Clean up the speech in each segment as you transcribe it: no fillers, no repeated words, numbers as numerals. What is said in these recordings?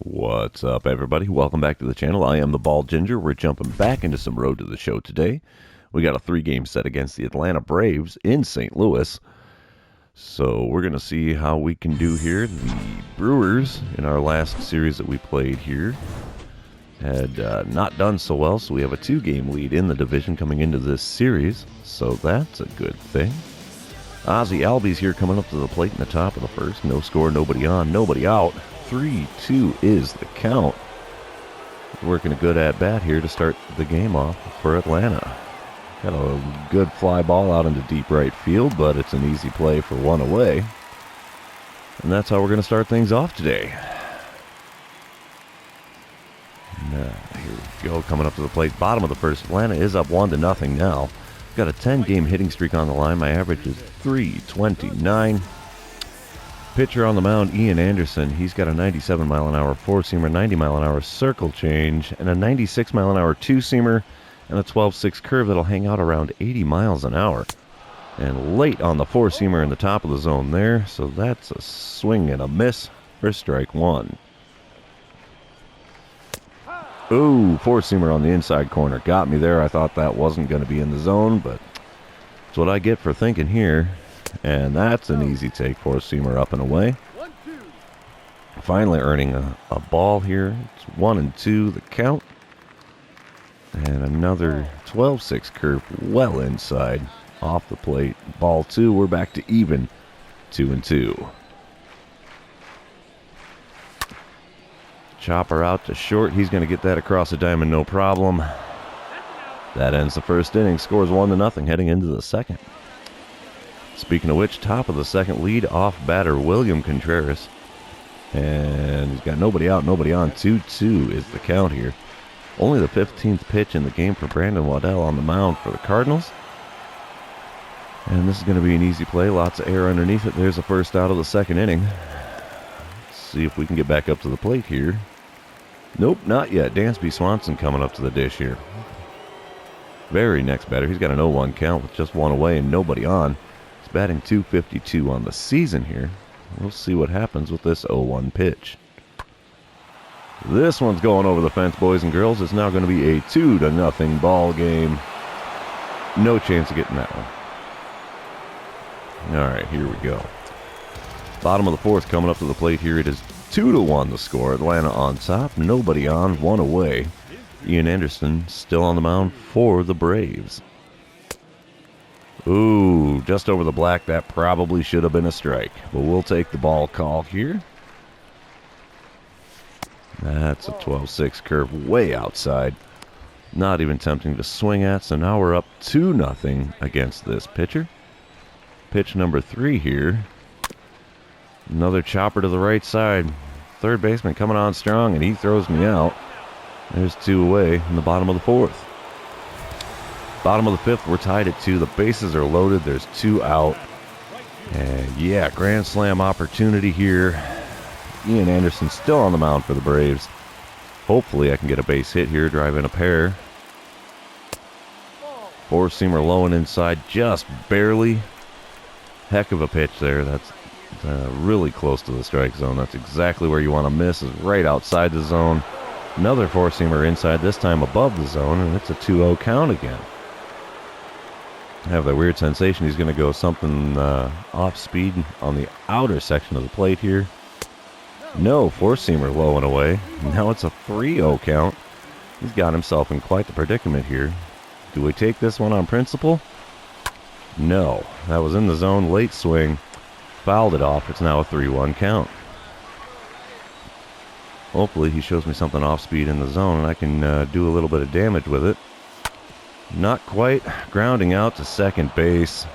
What's up, everybody? Welcome back to the channel. I am the Bald Ginger. We're jumping back into some Road to the Show today. We got a 3-game set against the Atlanta Braves in St. Louis. So we're going to see how we can do here. The Brewers, in our last series that we played here, had not done so well. So we have a 2-game lead in the division coming into this series. So that's a good thing. Ozzy Albies here coming up to the plate in the top of the first. No score, nobody on, nobody out. 3-2 is the count. Working a good at-bat here to start the game off for Atlanta. Got a good fly ball out into deep right field, but it's an easy play for one away. And that's how we're going to start things off today. Now, here we go, coming up to the plate. Bottom of the first, Atlanta is up 1-0 now. Got a 10-game hitting streak on the line. My average is .329. Pitcher on the mound, Ian Anderson. He's got a 97-mile-an-hour four-seamer, 90-mile-an-hour circle change, and a 96-mile-an-hour two-seamer, and a 12-6 curve that'll hang out around 80 miles an hour. And late on the four-seamer in the top of the zone there, so that's a swing and a miss for strike one. Ooh, four-seamer on the inside corner. Got me there. I thought that wasn't going to be in the zone, but that's what I get for thinking here. And that's an easy take, four-seamer up and away. Finally earning a ball here. It's 1-2 the count. And another 12-6 curve well inside off the plate. Ball 2. We're back to even 2-2. Chopper out to short. He's going to get that across the diamond, no problem. That ends the first inning. Scores 1-0 heading into the second. Speaking of which, top of the second, lead off batter William Contreras. And he's got nobody out, nobody on. 2-2 is the count here. Only the 15th pitch in the game for Brandon Waddell on the mound for the Cardinals. And this is going to be an easy play. Lots of air underneath it. There's the first out of the second inning. Let's see if we can get back up to the plate here. Nope, not yet. Dansby Swanson coming up to the dish here. Very next batter. He's got an 0-1 count with just one away and nobody on. He's batting .252 on the season here. We'll see what happens with this 0-1 pitch. This one's going over the fence, boys and girls. It's now going to be a 2-0 ball game. No chance of getting that one. All right, here we go. Bottom of the fourth coming up to the plate here. It is 2-1 the score. Atlanta on top. Nobody on. One away. Ian Anderson still on the mound for the Braves. Ooh, just over the black. That probably should have been a strike. But we'll take the ball call here. That's a 12-6 curve way outside. Not even tempting to swing at. So now we're up 2-0 against this pitcher. Pitch number 3 here. Another chopper to the right side. Third baseman coming on strong, and he throws me out. There's 2 away in the bottom of the fourth. Bottom of the fifth, we're tied at 2. The bases are loaded. There's 2 out. And yeah, grand slam opportunity here. Ian Anderson still on the mound for the Braves. Hopefully I can get a base hit here, drive in a pair. Four-seamer low and inside, just barely. Heck of a pitch there. That's really close to the strike zone. That's exactly where you want to miss, is right outside the zone. Another four-seamer inside, this time above the zone, and it's a 2-0 count again. I have that weird sensation he's going to go something off speed on the outer section of the plate here. No, four-seamer low and away. Now it's a 3-0 count. He's got himself in quite the predicament here. Do we take this one on principle? No. That was in the zone, late swing. Fouled it off. It's now a 3-1 count. Hopefully he shows me something off speed in the zone and I can do a little bit of damage with it. Not quite. Grounding out to second base.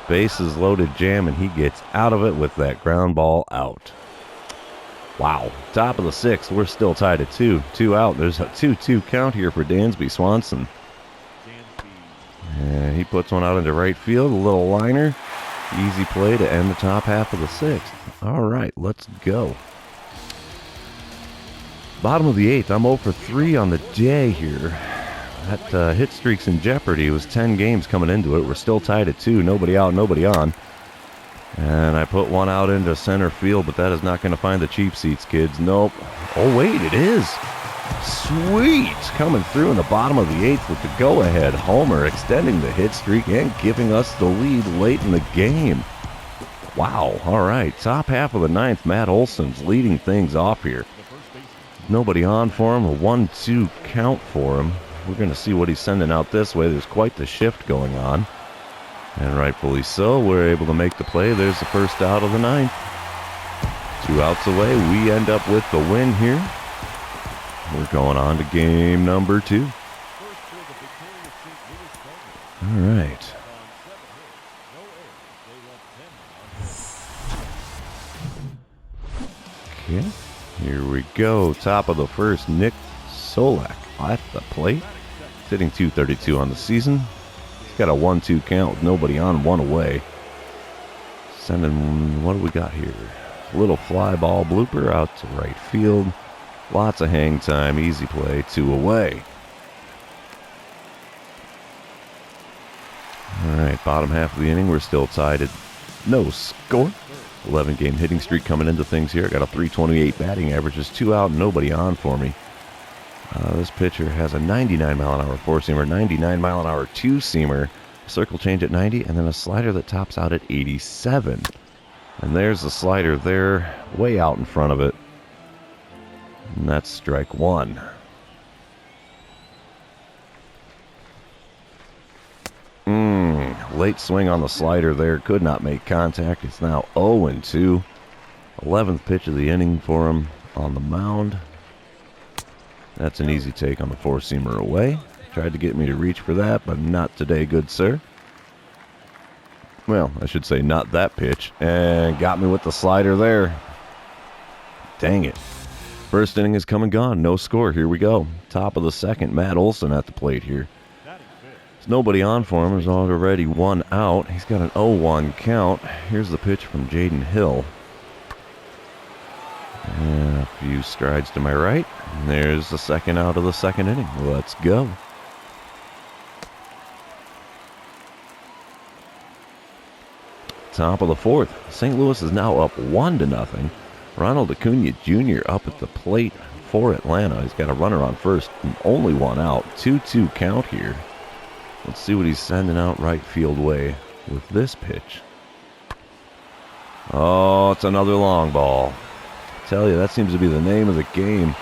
Bases loaded jam, and he gets out of it with that ground ball out. Wow. Top of the sixth. We're still tied at 2. 2 out. There's a 2-2 count here for Dansby Swanson. And he puts one out into right field. A little liner. Easy play to end the top half of the sixth. All right, let's go. Bottom of the eighth. I'm 0 for 3 on the day here. That hit streak's in jeopardy. It was 10 games coming into it. We're still tied at 2. Nobody out, nobody on. And I put one out into center field, but that is not going to find the cheap seats, kids. Nope. Oh, wait, it is. Sweet. Coming through in the bottom of the 8th with the go-ahead homer, extending the hit streak and giving us the lead late in the game. Wow. All right. Top half of the 9th, Matt Olson's leading things off here. Nobody on for him. A 1-2 count for him. We're going to see what he's sending out this way. There's quite the shift going on. And rightfully so, we're able to make the play. There's the first out of the 9th. 2 outs away. We end up with the win here. We're going on to game number 2. All right. Okay, here we go. Top of the first, Nick Solak at the plate. Hitting .232 on the season. He's got a 1-2 count with nobody on, 1 away. Sending, what do we got here? Little fly ball blooper out to right field. Lots of hang time, easy play, 2 away. All right, bottom half of the inning, we're still tied at no score. 11-game hitting streak coming into things here. I got a .328 batting average, just 2 out, nobody on for me. This pitcher has a 99-mile-an-hour four-seamer, 99-mile-an-hour two-seamer, circle change at 90, and then a slider that tops out at 87. And there's the slider there, way out in front of it. And that's strike 1. Late swing on the slider there, could not make contact. It's now 0-2. 11th pitch of the inning for him on the mound. That's an easy take on the four-seamer away. Tried to get me to reach for that, but not today, good sir. Well, I should say not that pitch. And got me with the slider there. Dang it. First inning is come and gone. No score. Here we go. Top of the second, Matt Olson at the plate here. There's nobody on for him. There's already 1 out. He's got an 0-1 count. Here's the pitch from Jaden Hill. And a few strides to my right. And there's the second out of the second inning. Let's go. Top of the 4th. St. Louis is now up 1-0. Ronald Acuna Jr. up at the plate for Atlanta. He's got a runner on first and only 1 out. 2-2 count here. Let's see what he's sending out right field way with this pitch. Oh, it's another long ball. I tell you, that seems to be the name of the game.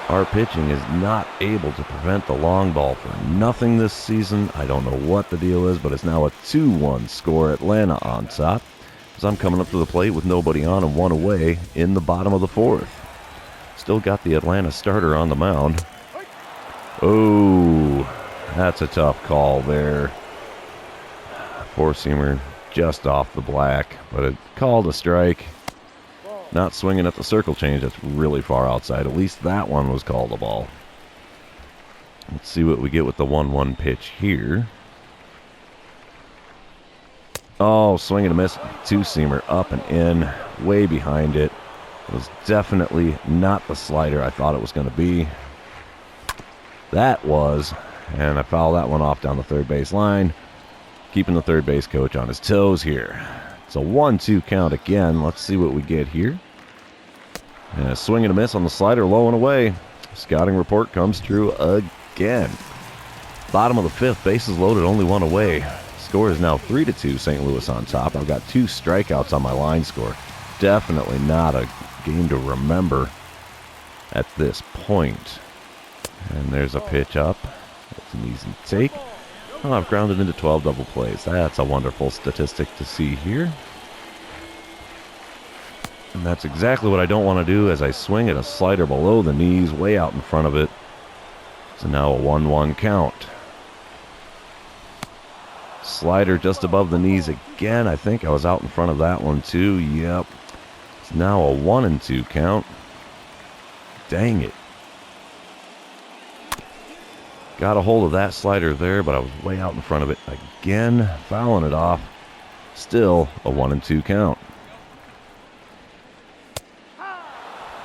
Our pitching is not able to prevent the long ball for nothing this season. I don't know what the deal is, but it's now a 2-1 score. Atlanta on top. As I'm coming up to the plate with nobody on and 1 away in the bottom of the 4th. Still got the Atlanta starter on the mound. Oh, that's a tough call there. Four-seamer just off the black, but it called a strike. Not swinging at the circle change. That's really far outside. At least that one was called a ball. Let's see what we get with the 1-1 pitch here. Oh, swing and a miss. Two-seamer up and in. Way behind it. It was definitely not the slider I thought it was going to be. That was. And I fouled that one off down the third base line. Keeping the third base coach on his toes here. It's a 1-2 count again. Let's see what we get here. And a swing and a miss on the slider, low and away. Scouting report comes true again. Bottom of the 5th, bases loaded, only 1 away. Score is now 3-2, St. Louis on top. I've got 2 strikeouts on my line score. Definitely not a game to remember at this point. And there's a pitch up. It's an easy take. Oh, I've grounded into 12 double plays. That's a wonderful statistic to see here. And that's exactly what I don't want to do as I swing at a slider below the knees, way out in front of it. So now a 1-1 count. Slider just above the knees again. I think I was out in front of that one too. Yep. It's now a 1-2 count. Dang it. Got a hold of that slider there, but I was way out in front of it again. Fouling it off. Still a 1-2 count.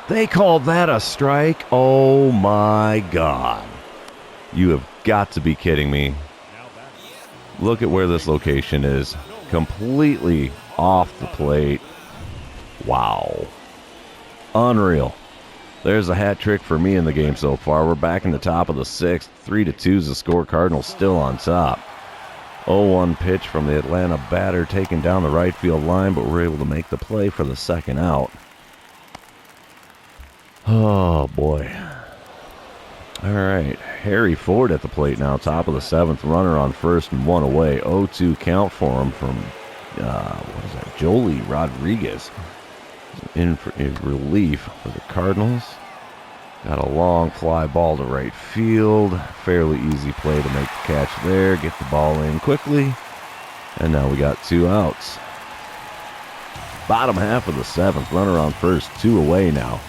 They called that a strike? Oh my God. You have got to be kidding me. Look at where this location is. Completely off the plate. Wow. Unreal. There's a hat trick for me in the game so far. We're back in the top of the sixth. 3-2 is the score. Cardinals still on top. 0-1 pitch from the Atlanta batter taken down the right field line, but we're able to make the play for the second out. Oh, boy. All right. Harry Ford at the plate now, top of the seventh. Runner on first and one away. 0-2 count for him from, Jolie Rodriguez. In relief for the Cardinals. Got a long fly ball to right field. Fairly easy play to make the catch there. Get the ball in quickly. And now we got 2 outs. Bottom half of the seventh. Runner on first. 2 away now.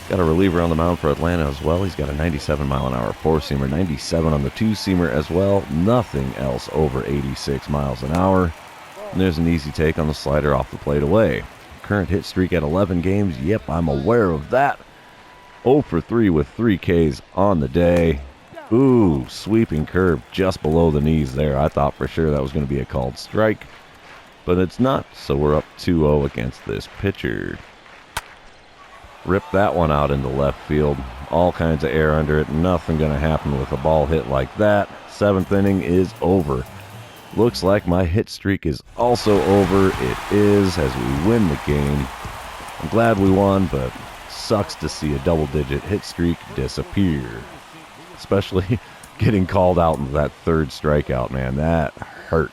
Got a reliever on the mound for Atlanta as well. He's got a 97-mile-an-hour four-seamer. 97 on the two-seamer as well. Nothing else over 86 miles an hour. And there's an easy take on the slider off the plate away. Current hit streak at 11 games. Yep, I'm aware of that. 0 for 3 with 3 Ks on the day. Ooh, sweeping curve just below the knees there. I thought for sure that was going to be a called strike, but it's not, so we're up 2-0 against this pitcher. Rip that one out into left field. All kinds of air under it. Nothing going to happen with a ball hit like that. 7th inning is over. Looks like my hit streak is also over. It is, as we win the game. I'm glad we won, but sucks to see a double-digit hit streak disappear. Especially getting called out in that third strikeout, man. That hurt.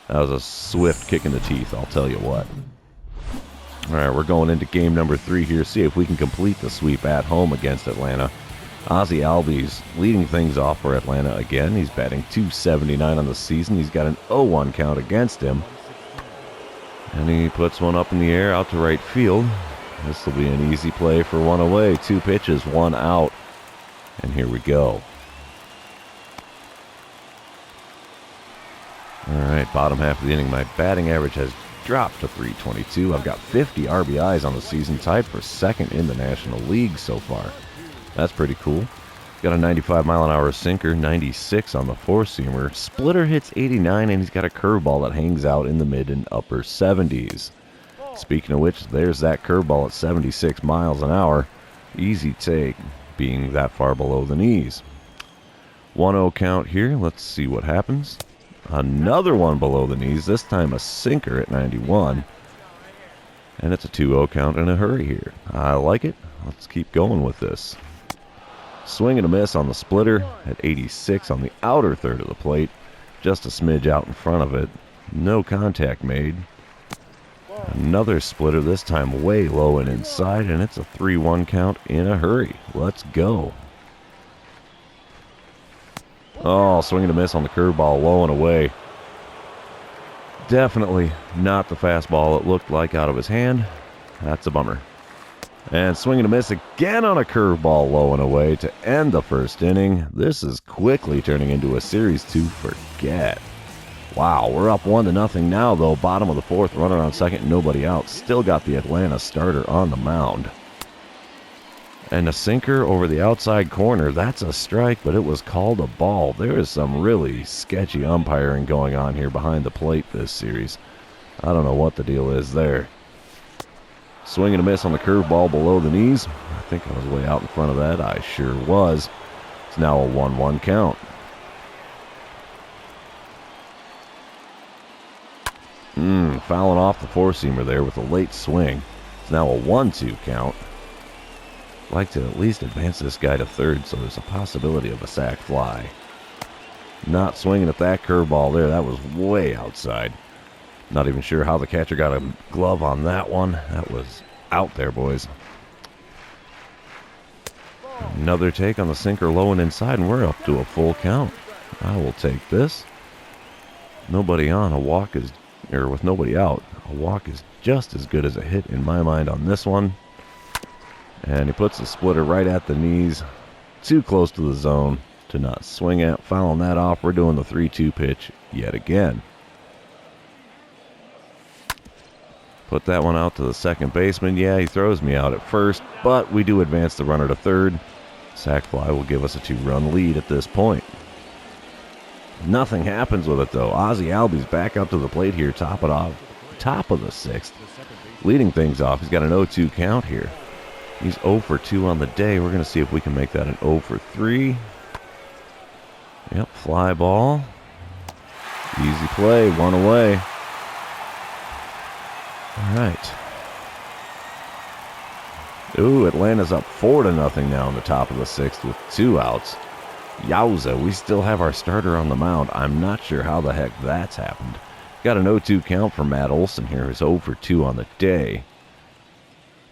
That was a swift kick in the teeth, I'll tell you what. All right, we're going into game number 3 here. See if we can complete the sweep at home against Atlanta. Ozzie Albies leading things off for Atlanta again. He's batting .279 on the season. He's got an 0-1 count against him. And he puts one up in the air out to right field. This will be an easy play for one away. 2 pitches, 1 out. And here we go. All right, bottom half of the inning. My batting average has dropped to .322. I've got 50 RBIs on the season, tied for second in the National League so far. That's pretty cool. Got a 95-mile-an-hour sinker, 96 on the four-seamer. Splitter hits 89, and he's got a curveball that hangs out in the mid and upper 70s. Speaking of which, there's that curveball at 76 miles an hour. Easy take, being that far below the knees. 1-0 count here. Let's see what happens. Another one below the knees, this time a sinker at 91. And it's a 2-0 count in a hurry here. I like it. Let's keep going with this. Swing and a miss on the splitter at 86 on the outer third of the plate. Just a smidge out in front of it. No contact made. Another splitter, this time way low and inside, and it's a 3-1 count in a hurry. Let's go. Oh, swing and a miss on the curveball, low and away. Definitely not the fastball it looked like out of his hand. That's a bummer. And swing and a miss again on a curveball, low and away to end the first inning. This is quickly turning into a series to forget. Wow, we're up 1-0 now, though. Bottom of the fourth, runner on second, nobody out. Still got the Atlanta starter on the mound. And a sinker over the outside corner. That's a strike, but it was called a ball. There is some really sketchy umpiring going on here behind the plate this series. I don't know what the deal is there. Swing and a miss on the curveball below the knees. I think I was way out in front of that. I sure was. It's now a 1-1 count. Fouling off the four-seamer there with a late swing. It's now a 1-2 count. I'd like to at least advance this guy to third, so there's a possibility of a sac fly. Not swinging at that curveball there. That was way outside. Not even sure how the catcher got a glove on that one. That was out there, boys. Another take on the sinker low and inside, and we're up to a full count. I will take this. Nobody on, a walk is, or with nobody out, a walk is just as good as a hit in my mind on this one. And he puts the splitter right at the knees, too close to the zone to not swing at. Fouling that off, we're doing the 3-2 pitch yet again. Put that one out to the second baseman. Yeah, he throws me out at first, but we do advance the runner to third. Sac fly will give us a 2-run lead at this point. Nothing happens with it, though. Ozzie Albies back up to the plate here, top of the 6th. Leading things off, he's got an 0-2 count here. He's 0 for 2 on the day. We're going to see if we can make that an 0 for 3. Yep, fly ball. Easy play, 1 away. All right. Ooh, Atlanta's up 4-0 now in the top of the 6th with 2 outs. Yowza, we still have our starter on the mound. I'm not sure how the heck that's happened. Got an 0-2 count for Matt Olson here. He's 0 for 2 on the day.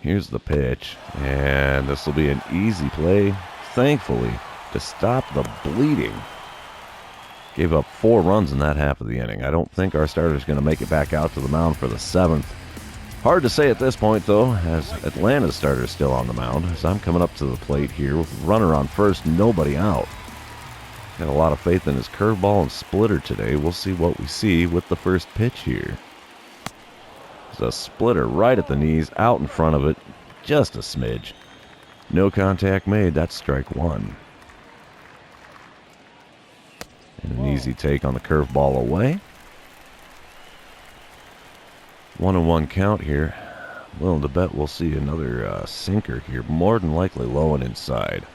Here's the pitch, and this will be an easy play, thankfully, to stop the bleeding. Gave up 4 runs in that half of the inning. I don't think our starter's going to make it back out to the mound for the 7th. Hard to say at this point, though, as Atlanta's starter is still on the mound, as I'm coming up to the plate here with runner on first, nobody out. Got a lot of faith in his curveball and splitter today. We'll see what we see with the first pitch here. It's a splitter right at the knees, out in front of it, just a smidge. No contact made, that's strike 1. And an easy take on the curveball away. 1-1 count here. Willing to bet we'll see another sinker here, more than likely low and inside.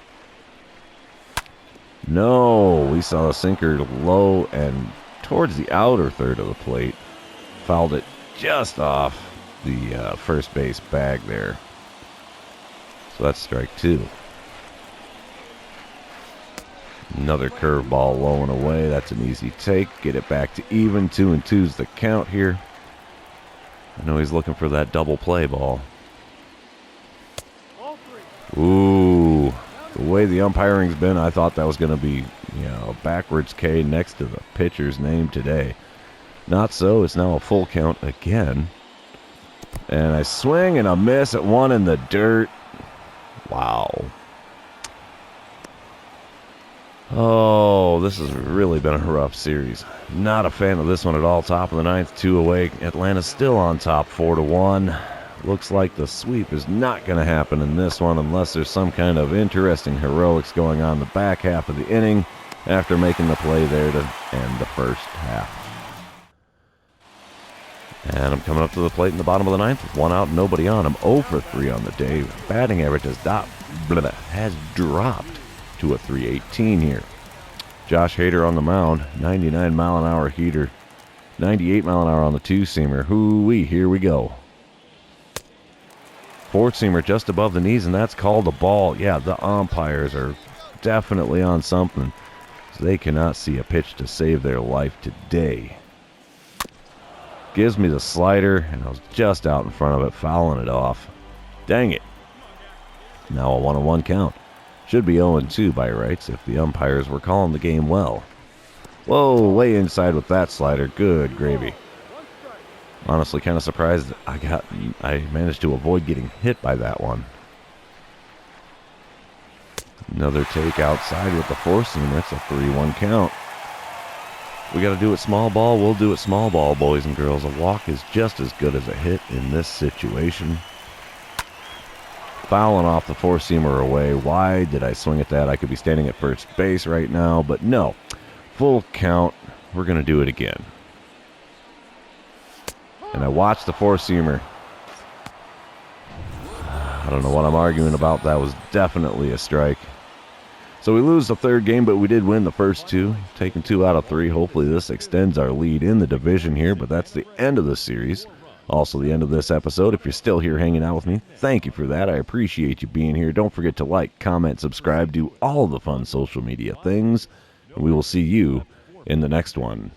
No, we saw a sinker low and towards the outer third of the plate. Fouled it just off the first base bag there. So that's strike 2. Another curveball low and away. That's an easy take. Get it back to even. 2-2's the count here. I know he's looking for that double play ball. Ooh. The way the umpiring's been, I thought that was going to be, a backwards K next to the pitcher's name today. Not so. It's now a full count again. And I swing and a miss at 1 in the dirt. Wow. Oh, this has really been a rough series. Not a fan of this one at all. Top of the 9th, 2 away. Atlanta's still on top, 4-1. Looks like the sweep is not going to happen in this one unless there's some kind of interesting heroics going on in the back half of the inning after making the play there to end the first half. And I'm coming up to the plate in the bottom of the 9th with 1 out, nobody on. I'm 0 for 3 on the day. Batting average has dropped to a .318 here. Josh Hader on the mound, 99-mile-an-hour heater, 98-mile-an-hour on the 2-seamer. Hoo-wee, here we go. 4-seamer just above the knees, and that's called a ball. Yeah, the umpires are definitely on something. They cannot see a pitch to save their life today. Gives me the slider, and I was just out in front of it, fouling it off. Dang it. Now a 1-1 count. Should be 0-2 by rights if the umpires were calling the game well. Whoa, way inside with that slider. Good gravy. Honestly, kind of surprised I managed to avoid getting hit by that one. Another take outside with the 4-seamer. That's a 3-1 count. We got to do it small ball. We'll do it small ball, boys and girls. A walk is just as good as a hit in this situation. Fouling off the 4-seamer away. Why did I swing at that? I could be standing at first base right now, but no. Full count. We're going to do it again. And I watched the 4-seamer. I don't know what I'm arguing about. That was definitely a strike. So we lose the 3rd game, but we did win the first 2. Taking 2 out of 3. Hopefully this extends our lead in the division here, but that's the end of the series. Also the end of this episode. If you're still here hanging out with me, thank you for that. I appreciate you being here. Don't forget to like, comment, subscribe, do all the fun social media things. And we will see you in the next one.